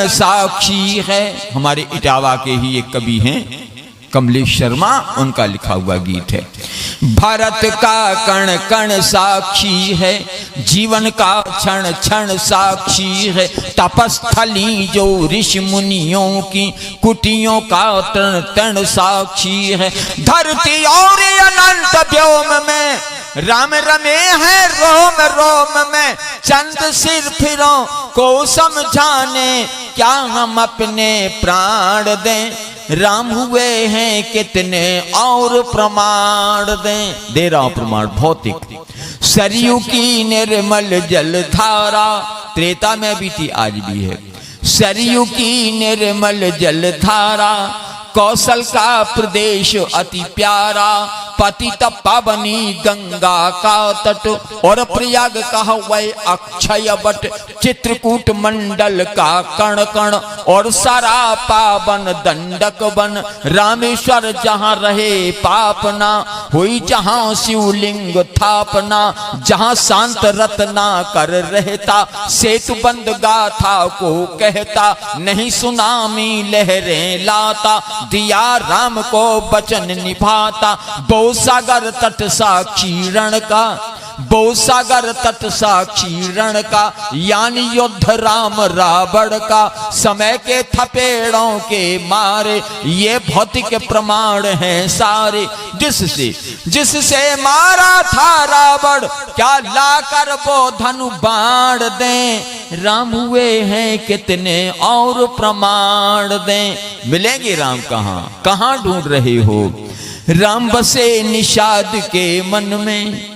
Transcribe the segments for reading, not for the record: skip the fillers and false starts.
कण साक्षी है। हमारे इटावा के ही एक कवि हैं कमलेश शर्मा, उनका लिखा हुआ गीत है। भारत का कण कण साक्षी है, जीवन का क्षण क्षण साक्षी है। तपस्थली जो ऋषि मुनियों की कुटियों का तण तण साक्षी है। धरती और अनंत व्योम में राम रमे हैं रोम रोम में। चंद सिर फिरों को समझाने क्या हम अपने प्राण दें। राम हुए हैं कितने और प्रमाण दें। दे रहा हूं प्रमाण भौतिक। सरयू की निर्मल जल धारा, त्रेता में भी थी आज भी है। सरयू की निर्मल जल धारा, कौशल का प्रदेश अति प्यारा। पतित पावनी गंगा का तट, और प्रयाग का वै अक्षय वट। चित्रकूट मंडल का कण कण, और सारा पावन दंडक वन। रामेश्वर जहाँ रहे पापना, हुई जहाँ शिवलिंग थापना। जहाँ शांत रत्ना कर रहता, सेतु बंद गाथा को कहता। नहीं सुनामी लहरें लाता, दिया राम को वचन निभाता। सागर तट साक्षी रण का, सागर तट साक्षी रण का। यानी युद्ध राम रावण का, समय के थपेड़ों के मारे। ये भौतिक प्रमाण हैं सारे। जिससे मारा था रावण, क्या लाकर वो धनु बाण दें। राम हुए हैं कितने और प्रमाण दें। मिलेंगे राम कहाँ कहाँ ढूंढ रहे हो। राम बसे निषाद के मन में,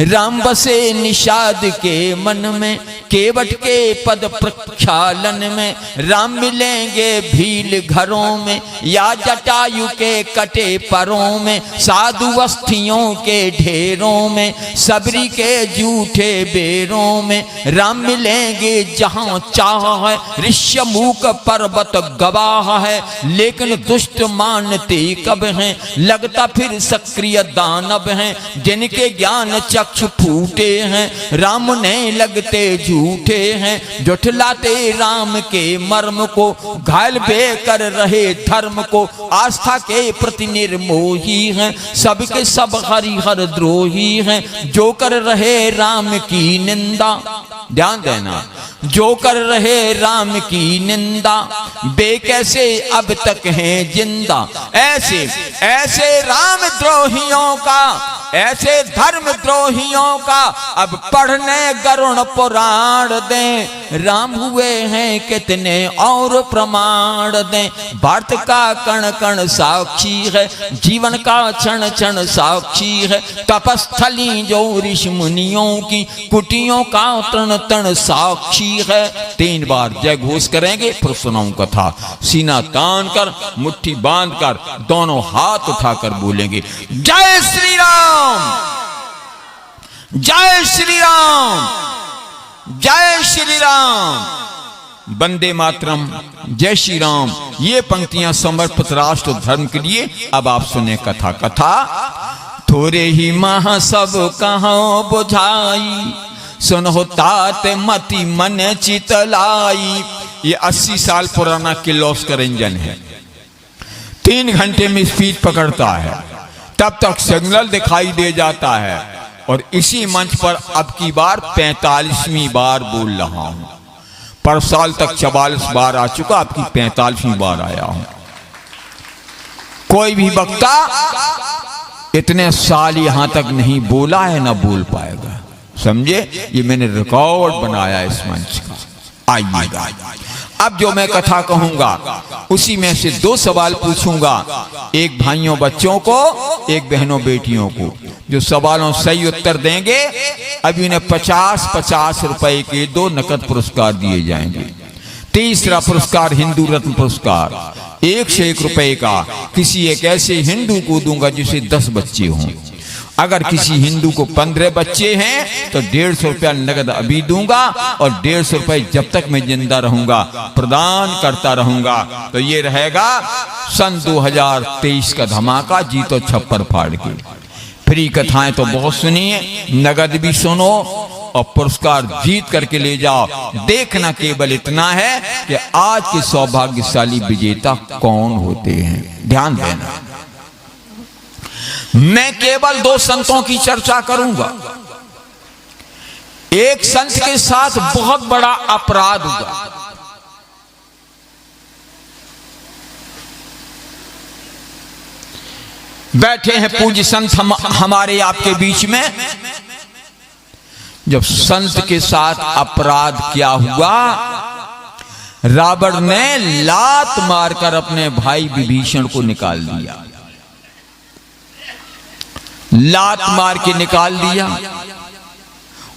राम बसे निषाद के मन में। केवट के पद प्रक्षालन में, राम मिलेंगे भील घरों में। या जटायु के कटे परों में, साधु अस्थियों के ढेरों में। सबरी के जूठे बेरों में, राम मिलेंगे जहां चाह है। ऋष्यमूक पर्वत गवाह है, लेकिन दुष्ट मानते कब हैं। लगता फिर सक्रिय दानव हैं, जिनके ज्ञान चक्षु फूटे हैं। राम ने लगते झूठे हैं, जुठलाते राम के मर्म को। घायल बेकर रहे धर्म को, आस्था के प्रति निर्मोही हैं। सबके सब हरिहर द्रोही हैं, जो कर रहे राम की निंदा। ध्यान देना, जो कर रहे राम की निंदा, बे कैसे अब तक हैं जिंदा। ऐसे ऐसे राम द्रोहियों का, ऐसे धर्म द्रोहियों का, अब पढ़ने गरुण पुराण दें। राम हुए हैं कितने और प्रमाण दें। भारत का कण कण साक्षी है, जीवन का क्षण क्षण साक्षी है। तपस्थली जो ऋषि मुनियों की कुटियों का तण तण साक्षी है। 3 बार जय घोष करेंगे, फिर सुनाऊं कथा। सीना तान कर, मुट्ठी बांध कर, दोनों हाथ उठाकर बोलेंगे जय श्री राम, जय श्री राम, जय श्री राम। वंदे मातरम, जय श्री राम। ये पंक्तियां समर्पित राष्ट्र धर्म के लिए। अब आप सुने कथा। कथा थोड़े ही माह सब कहाँ बुझाई, सुनो तात मति मन चितलाई। ये 80 साल पुराना किर्लोस्कर इंजन है, 3 घंटे में स्पीड पकड़ता है। तब तक सिग्नल दिखाई दे जाता है। और इसी मंच पर अब की बार 45वीं बार बोल रहा हूं। पर साल तक 44 बार आ चुका, आपकी 45वीं बार आया हूं। कोई भी वक्ता इतने साल यहां तक नहीं बोला है, ना बोल पाएगा। समझे, ये मैंने रिकॉर्ड बनाया इस मंच का। आइएगा, अब जो मैं कथा कहूंगा उसी में से 2 सवाल पूछूंगा, एक भाइयों बच्चों को, एक बहनों बेटियों को। जो सवालों सही उत्तर देंगे अभी उन्हें 50-50 रुपए के 2 नकद पुरस्कार दिए जाएंगे। तीसरा पुरस्कार हिंदू रत्न पुरस्कार 101 रुपए का किसी एक ऐसे हिंदू को दूंगा जिसे 10 बच्चे हों। अगर किसी हिंदू को 15 बच्चे हैं तो 150 रुपया नगद अभी दूंगा, और 150 रुपए जब तक मैं जिंदा रहूंगा प्रदान करता रहूंगा। तो ये रहेगा सन 2023 का धमाका, जीतो छप्पर फाड़ के। फ्री कथाएं तो बहुत सुनिए, नगद भी सुनो, और पुरस्कार जीत करके ले जाओ। देखना केवल इतना है कि आज के सौभाग्यशाली विजेता कौन होते हैं। ध्यान देना, मैं केवल 2 संतों की चर्चा करूंगा। एक संत के साथ बहुत बड़ा अपराध हुआ। बैठे हैं पूज्य संत हमारे आपके बीच में। जब संत के साथ अपराध क्या हुआ, रावण ने लात मारकर अपने भाई विभीषण को निकाल दिया। लात मार के निकाल दिया।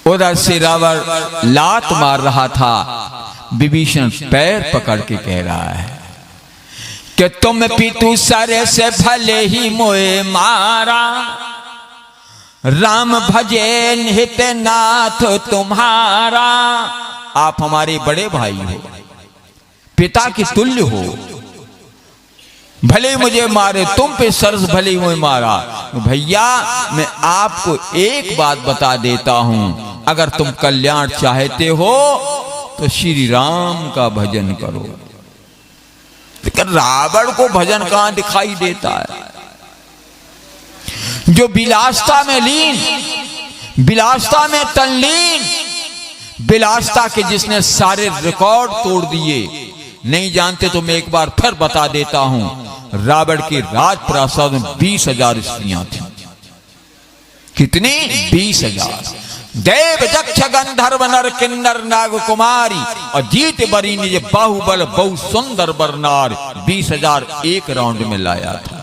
उधर से रावण लात मार रहा था, विभीषण पैर पकड़ के कह रहा है कि तुम पितु सर से भले ही मोए मारा, राम भजे निहित नाथ तुम्हारा। आप हमारे बड़े भाई हो, पिता के तुल्य हो, भले मुझे मारे, तुम पे सरस भले ही मुझे मारा। भैया मैं आपको एक बात बता देता हूं, अगर तुम कल्याण चाहते हो तो श्री राम का भजन करो। लेकिन रावण को भजन कहां दिखाई देता है? जो विलासता में लीन, विलासता में तल्लीन, विलासता के जिसने सारे रिकॉर्ड तोड़ दिए। नहीं जानते तो मैं एक बार फिर बता देता हूं, रावण के राजप्रासाद में 20,000 स्त्रियां थी। कितनी? 20,000। देव जक्ष गंधर्व नर किन्नर नाग कुमारी और जीत बरी निज बाहुबल बहु सुंदर बरनार। 20,000 एक राउंड में लाया था।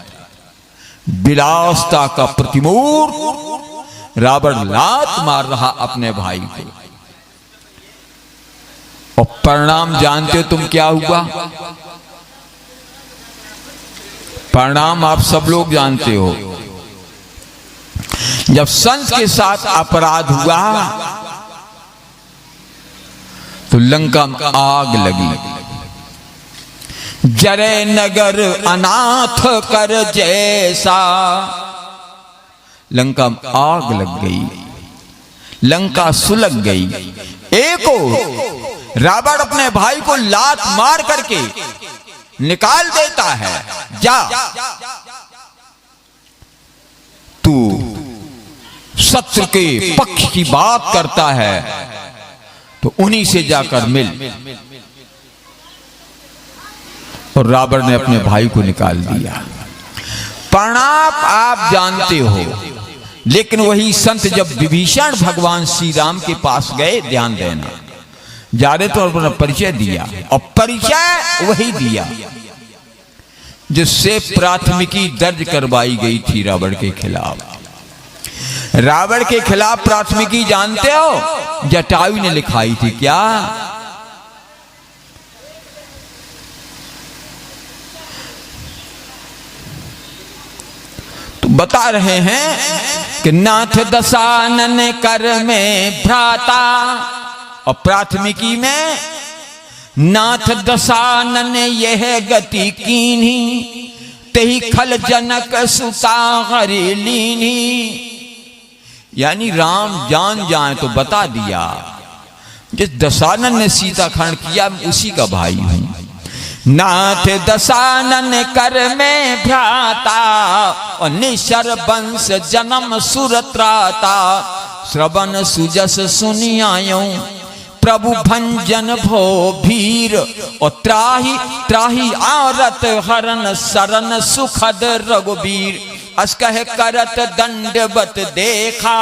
विलासता का प्रतिमूर्त रावण लात मार रहा अपने भाई को। और परिणाम जानते हो तुम क्या हुआ? परिणाम आप सब लोग जानते हो। जब संत के साथ अपराध हुआ तो लंका में आग लगी। जरे नगर अनाथ कर जैसा, लंका में आग लग गई, लंका सुलग गई। एक रावण अपने भाई को लात मार करके निकाल देता है, जा तू शत्रु के पक्ष की बात करता है तो उन्हीं से जाकर मिल। और रावण ने अपने भाई को निकाल दिया। परिणाम आप जानते हो। लेकिन वही संत जब विभीषण भगवान श्री राम के पास गए, ध्यान देना, जारे तो अपना परिचय दिया और परिचय वही दिया जिससे प्राथमिकी दर्ज करवाई गई थी रावण के खिलाफ। रावण के खिलाफ प्राथमिकी जानते हो जटायु ने लिखाई थी क्या? तो बता रहे हैं कि नाथ दशानन कर में भ्राता, और प्राथमिकी में नाथ दशानन यह गति कीन्ही, तेहि खल जनक सुता हरि लीनी। यानी राम जान जाए तो बता दिया, जिस दशानन ने सीता खंड किया उसी का भाई हूं। नाथ दशानन कर में भ्राता, और निशर वंश जन्म सुरत्राता। श्रवण सुजस सुनियायो प्रभु भंजन भो भीर, और त्राही त्राही आरत हरन सरन सुखद रघुबीर। अस कह करत दंडवत देखा,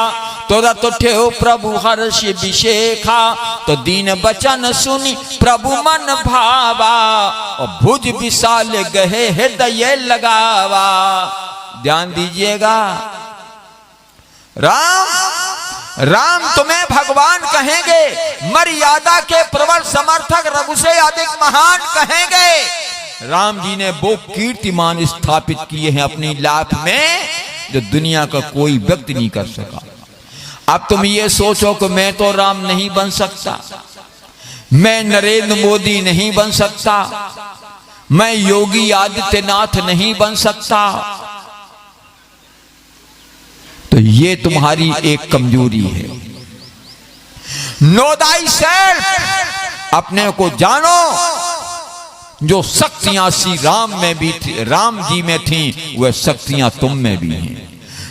तुरत उठ्यो प्रभु हर्ष विशेखा। तो दीन बचन सुनी प्रभु मन भावा, और भुज विशाल गहे हृदय लगावा। ध्यान दीजिएगा, राम तुम्हें भगवान कहेंगे, मर्यादा के प्रबल समर्थक रघु से अधिक महान कहेंगे। राम जी ने वो कीर्तिमान स्थापित किए हैं अपनी लाख में जो दुनिया का कोई व्यक्ति नहीं कर सका। अब तुम ये सोचो कि मैं तो राम नहीं बन सकता, मैं नरेंद्र मोदी नहीं बन सकता, मैं योगी आदित्यनाथ नहीं बन सकता, तो ये तुम्हारी एक कमजोरी है। नो दाई सेल्फ, अपने को जानो। जो शक्तियां श्री राम में भी थी, राम जी में थी, वह शक्तियां तुम में भी हैं।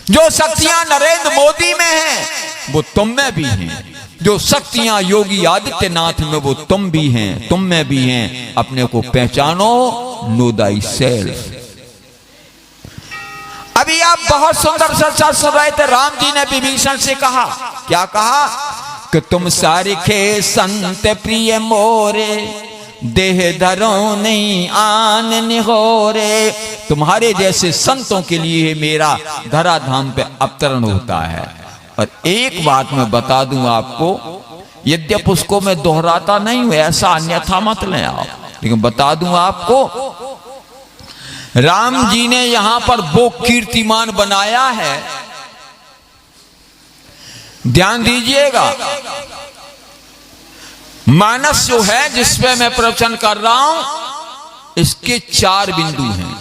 जो शक्तियां नरेंद्र मोदी में हैं, वो तुम में भी हैं। जो शक्तियां योगी आदित्यनाथ में, वो तुम भी हैं, तुम में भी हैं। अपने को पहचानो, नो दाई सेल्फ। अभी आप बहुत सुंदर सा सुन रहे थे, राम जी ने विभीषण से कहा, क्या कहा कि तुम सारिखे संत प्रिय मोरे, देह धरो नहीं आन निहोरे। तुम्हारे जैसे संतों के लिए मेरा धराधाम पे अवतरण होता है। और एक बात मैं बता दूं आपको, यद्यप उसको मैं दोहराता नहीं हूं, ऐसा अन्यथा मत लें आप, लेकिन बता दूं आपको, राम जी ने यहां पर वो कीर्तिमान बनाया है, ध्यान दीजिएगा। मानस जो है जिसपे मैं प्रवचन कर रहा हूं, इसके 4 बिंदु हैं।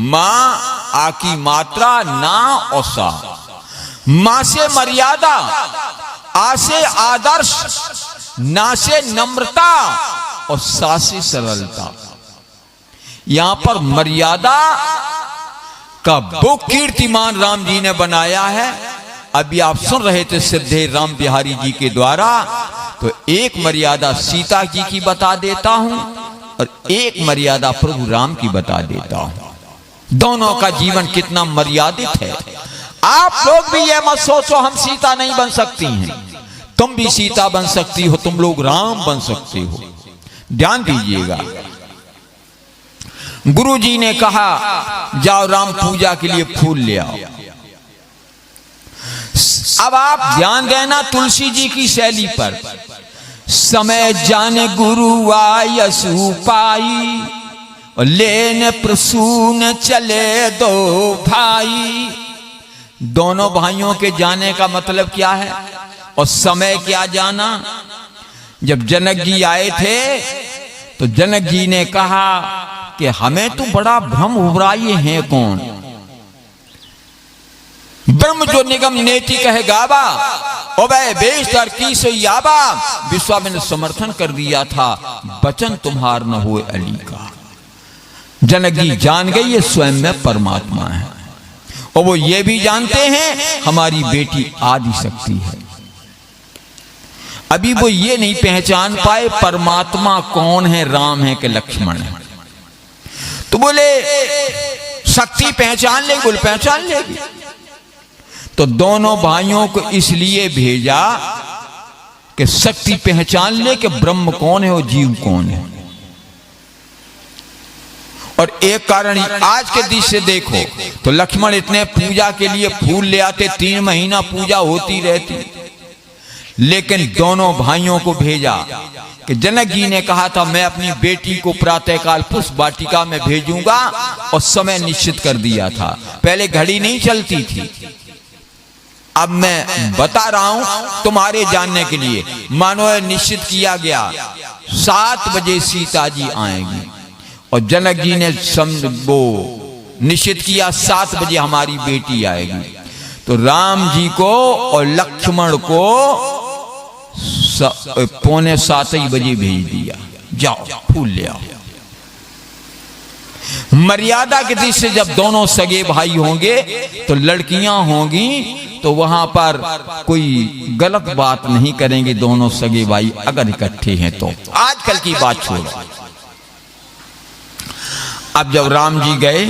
मां, आ की मात्रा, ना और सा। मां से मर्यादा, आ से आदर्श, ना से नम्रता और सा से सरलता। यहां पर मर्यादा का वो कीर्तिमान राम जी ने बनाया है। अभी आप सुन रहे थे सिद्धे राम बिहारी जी के द्वारा, तो एक मर्यादा सीता जी की बता देता हूं और एक मर्यादा प्रभु राम की बता देता हूं। दोनों का जीवन कितना मर्यादित है। आप लोग भी ये मत सोचो हम सीता नहीं बन सकती हैं, तुम भी सीता बन सकती हो, तुम लोग राम बन सकते हो। ध्यान दीजिएगा, गुरु जी ने कहा जाओ राम पूजा के लिए फूल ले आओ। अब आप ध्यान देना तुलसी जी की शैली पर। समय जाने गुरु आयसु पाई, और लेने प्रसून चले दो भाई। दोनों भाइयों के जाने का मतलब क्या है और समय क्या जाना। जब जनक जी आए थे तो जनक जी ने कहा कि हमें तो बड़ा भ्रम उभराए हैं कौन। ब्रह्म जो निगम नेति कहे गावा, ओबे बेशतर की सो याबा। विश्वामित्र ने समर्थन कर दिया था, वचन तुम्हार न होए अली का। जनक जी जान गई ये स्वयं में परमात्मा है, और वो ये भी जानते हैं हमारी बेटी आदि शक्ति है। अभी वो ये नहीं पहचान पाए परमात्मा कौन है, राम है कि लक्ष्मण है। तो बोले शक्ति पहचान लेगी, बोले पहचान लेगी। तो दोनों भाइयों को इसलिए भेजा कि शक्ति पहचान ले कि ब्रह्म कौन है और जीव कौन है। और एक कारण आज के दृश्य से देखो तो लक्ष्मण इतने पूजा के लिए फूल ले आते, 3 महीना पूजा होती रहती, लेकिन दोनों भाइयों को भेजा कि जनक जी ने कहा था मैं अपनी बेटी को प्रातःकाल पुष्प वाटिका में भेजूंगा, और समय निश्चित कर दिया था। पहले घड़ी नहीं चलती थी, अब मैं बता रहा हूं तुम्हारे जानने के लिए। मानो निश्चित किया गया 7 बजे सीता जी आएंगी, और जनक जी ने वो निश्चित किया 7 बजे हमारी बेटी आएगी। तो राम जी को और लक्ष्मण को 6:45 बजे भेज दिया, जाओ फूल ले आओ। मर्यादा के दृष्टि से जब दोनों सगे भाई होंगे तो लड़कियां होंगी तो वहां पर कोई गलत बात नहीं करेंगे दोनों सगे भाई अगर इकट्ठे हैं तो। आजकल की बात छोड़ो। अब जब राम जी गए,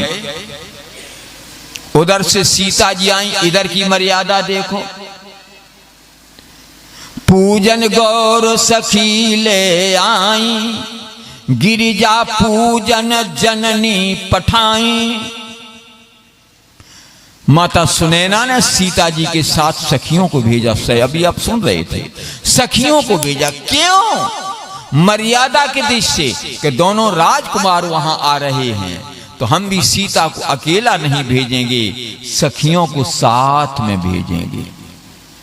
उधर से सीता जी आई, इधर की मर्यादा देखो। पूजन गौर सखी ले आई, गिरिजा पूजन जननी पठाई। माता सुनैना ने सीता जी के साथ सखियों को भेजा। अभी आप सुन रहे थे, सखियों को भेजा। क्यों? मर्यादा के दृष्टि से कि दोनों राजकुमार वहां आ रहे हैं, तो हम भी सीता को अकेला नहीं भेजेंगे, सखियों को साथ में भेजेंगे।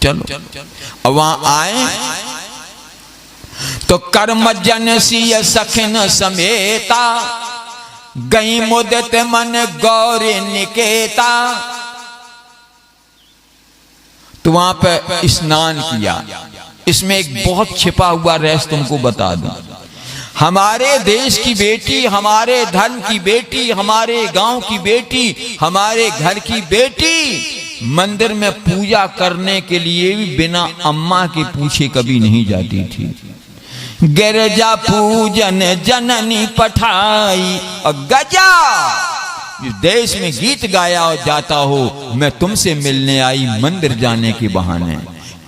चलो अब वहां आए तो कर्म जन सिय सखन समेता, गई मुदत मन गौर निकेता। तो वहां पर स्नान किया। इसमें एक बहुत छिपा हुआ रहस्य तुमको बता दूं। हमारे देश की बेटी, हमारे धर्म की बेटी, हमारे गांव की बेटी, हमारे घर की बेटी मंदिर में पूजा करने के लिए भी बिना अम्मा के पूछे कभी नहीं जाती थी। गिरजा पूजन जननी पठाई और गजा, इस देश में गीत गाया और जाता हो, मैं तुमसे मिलने आई मंदिर जाने के बहाने।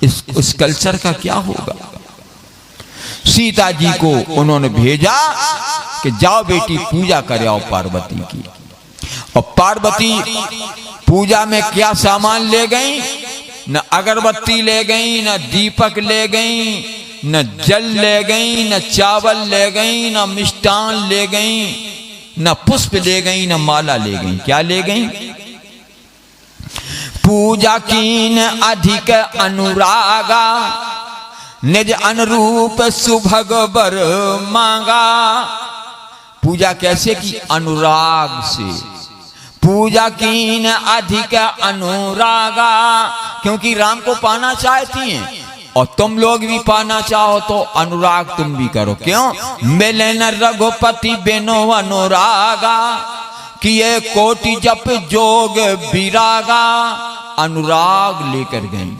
इस कल्चर का क्या होगा? सीता जी को उन्होंने भेजा कि जाओ बेटी पूजा कर आओ पार्वती की। और पार्वती पूजा में क्या सामान ले गई? न अगरबत्ती ले गई, न दीपक ले गई, न जल ले गई, न चावल ले गई, न मिष्टान ले गई, न पुष्प ले गई, न माला ले गई। क्या ले गई? पूजा कीन अधिक अनुरागा, निज अनुरूप सुभग बर मांगा। पूजा कैसे की? अनुराग से। पूजा कीन अधिक अनुरागा, क्योंकि राम को पाना चाहती हैं और तुम लोग भी पाना चाहो तो अनुराग तुम भी करो। क्यों? मिले न रघुपति बिनो अनुरागा, किए कोटि जप जोग विरागा। अनुराग लेकर गई,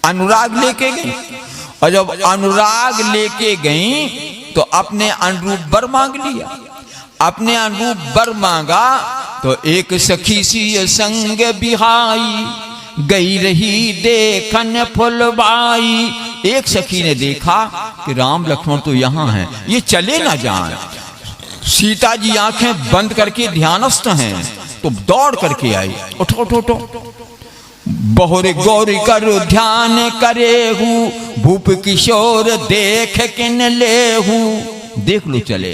अनुराग लेके गई। और जब अनुराग लेके गई तो अपने अनुरूप वर मांग लिया। अपने अनुरूप वर मांगा तो एक सखी सी संग बिहाई, गई रही देखन फुलबाई। एक सखी ने देखा कि राम लक्ष्मण तो यहाँ हैं, ये चले ना जाएं। सीता जी आंखें बंद करके ध्यानस्थ हैं तो दौड़ करके आई, उठो उठो उठो। बहुरे गौरी कर ध्यान करे हूँ, भूप किशोर देख किन ले हूँ। देख लो चले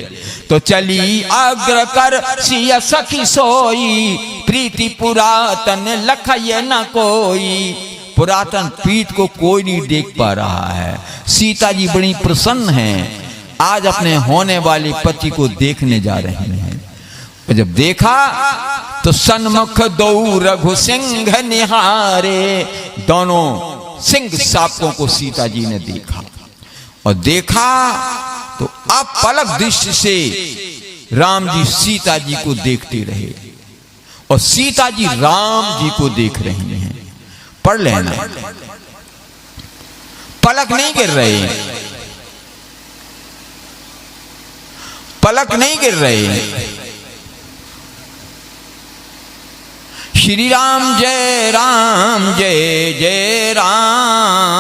तो चली अग्र कर सिया सखी सोई, प्रीति पुरातन लखय न कोई। पुरातन प्रीत को कोई नहीं देख पा रहा है। सीता जी बड़ी प्रसन्न हैं, आज अपने होने वाले पति को देखने जा रहे हैं। और जब देखा तो सन्मुख दो रघु सिंह निहारे, दोनों सिंह सापों को सीता जी ने देखा। और देखा तो अब पलक दृष्टि से राम जी सीता जी को देखते रहे और सीता जी राम जी को देख रही हैं। पढ़ लेना, पलक नहीं गिर रहे, पलक नहीं गिर रहे। श्री राम जय जय राम,